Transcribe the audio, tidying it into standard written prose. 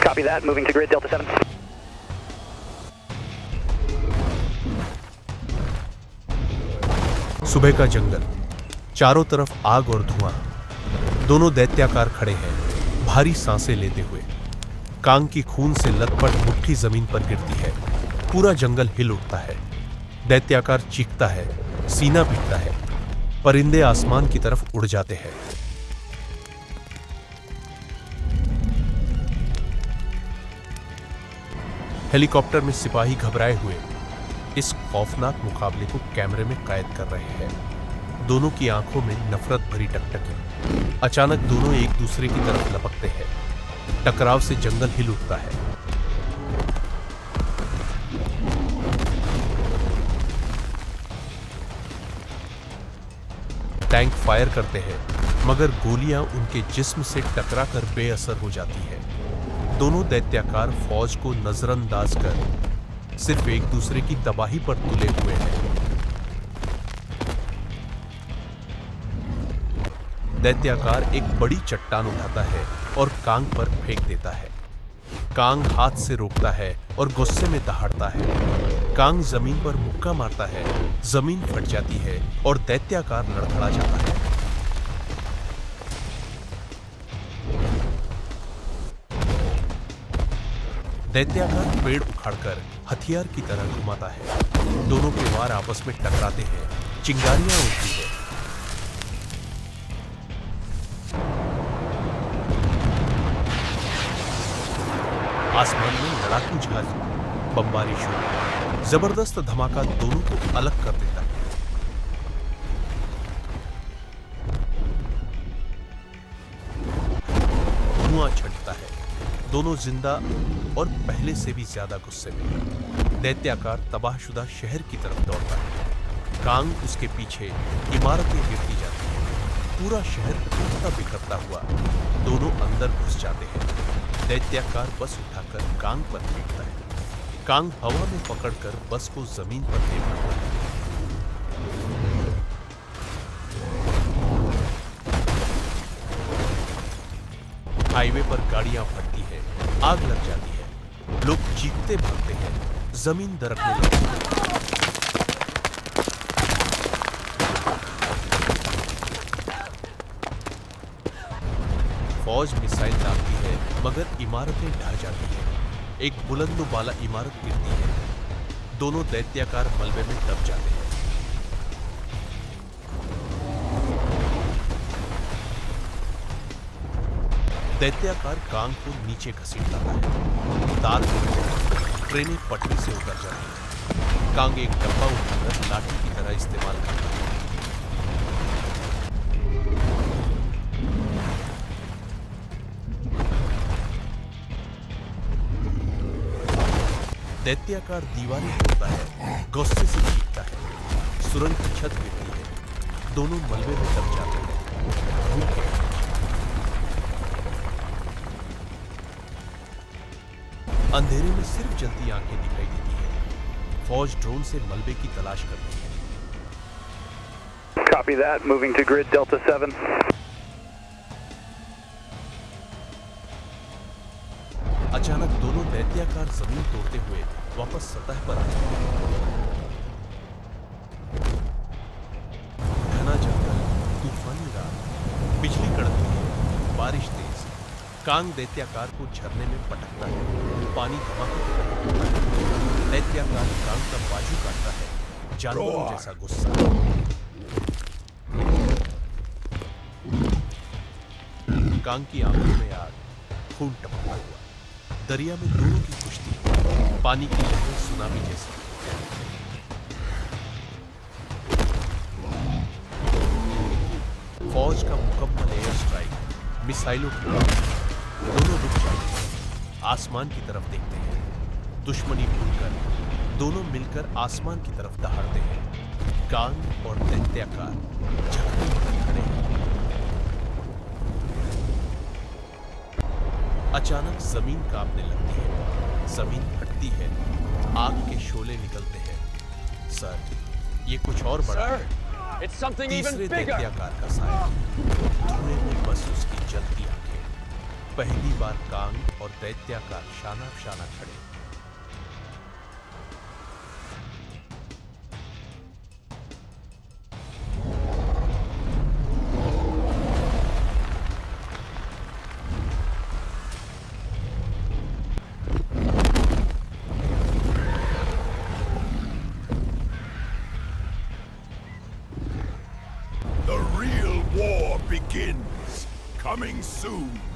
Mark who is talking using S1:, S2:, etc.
S1: Copy that. Moving to grid Delta 7.
S2: सुबह का जंगल, चारों तरफ आग और धुआं। दोनों दैत्याकार खड़े हैं, भारी सांसें लेते हुए। कांग की खून से लथपथ मुट्ठी जमीन पर गिरती है। पूरा जंगल हिल उठता है। दैत्याकार चीखता है, सीना पीटता है। परिंदे आसमान की तरफ उड़ जाते हैं। हेलीकॉप्टर में सिपाही घबराए हुए इस खौफनाक मुकाबले को कैमरे में कैद कर रहे हैं। दोनों की आंखों में नफरत भरी टकटकी। अचानक दोनों एक दूसरे की तरफ लपकते हैं। टकराव से जंगल हिल उठता है। टैंक फायर करते हैं, मगर गोलियां उनके जिस्म से टकराकर बेअसर हो जाती हैं। दोनों दैत्याकार फौज को नजरअंदाज कर सिर्फ एक दूसरे की तबाही पर तुले हुए हैं। दैत्याकार एक बड़ी चट्टान उठाता है और कांग पर फेंक देता है। कांग हाथ से रोकता है और गुस्से में दहाड़ता है। कांग जमीन पर मुक्का मारता है, जमीन फट जाती है और दैत्याकार लड़खड़ा जाता है। दैत्याकार पेड़ उखाड़कर हथियार की तरह घुमाता है। दोनों के वार आपस में टकराते हैं, चिंगारियां उठती है। आसमान में लड़ाकू जहाज बमबारी शुरू। जबरदस्त धमाका दोनों को अलग कर देता है। धुआं छंटता है। दोनों जिंदा और पहले से भी ज्यादा गुस्से में। दैत्याकार तबाहशुदा शहर की तरफ दौड़ता है। कांग उसके पीछे। इमारतें गिरती जाती हैं। पूरा शहर टूटता बिखरता हुआ। दोनों अंदर घुस जाते हैं। दैत्याकार बस उठाकर कांग पर फेंकता है। कांग हवा में पकड़कर बस को जमीन पर दे मारता है। हाईवे पर गाड़ियां फटती हैं, आग लग जाती है। लोग चीखते भागते हैं, जमीन दरकने लगती है। फौज मिसाइल दागती है, मगर इमारतें ढह जाती हैं। एक बुलंद-बाला इमारत गिरती है। दोनों दैत्याकार मलबे में दब जाते हैं। दैत्याकार कांग को नीचे घसीटता है। तार टूटते हैं। ट्रेनें पटरी से उतर जाती हैं। कांग एक डब्बा उठाकर लाठी की तरह इस्तेमाल करता है। दैत्याकार दीवारें तोड़ता है, गुस्से से चीखता है। सुरंग की छत गिरती है। दोनों मलबे में दब जाते हैं। अंधेरे में सिर्फ जलती आंखें दिखाई देती हैं। फौज ड्रोन से मलबे की तलाश करती है।
S1: Copy that. Moving to grid Delta 7.
S2: अचानक दोनों दैत्याकार जमीन तोड़ते हुए वापस सतह पर आते हैं। घना जंगल, तूफानी रात, बिजली कड़कती है, बारिश तेज। कांग दैत्याकार को झरने में पटकता है। पानी धमाके की तरह होता है। दैत्याकार कांग का बाजू काटता है, जानवरों जैसा गुस्सा। कांग की आंखों में आग, खून टपकता हुआ। दरिया में दोनों की कुश्ती, पानी की लहरें सुनामी जैसी। फौज का मुकम्मल एयर स्ट्राइक, मिसाइलों की दोनों रुक जाते हैं। आसमान की तरफ देखते हैं। दुश्मनी भूलकर दोनों मिलकर आसमान की तरफ दहाड़ते हैं। कांग और दैत्याकार झगड़े में खड़े हैं। अचानक जमीन कांपने लगती है। जमीन फटती है। आग के शोले निकलते हैं। सर, ये कुछ और बड़ा है। तीसरे दैत्याकार का साया। धुएं में बस उसकी जलती आंखें। पहली बार कांग और दैत्याकार शाना शाना खड़े।
S3: The real war begins. Coming soon.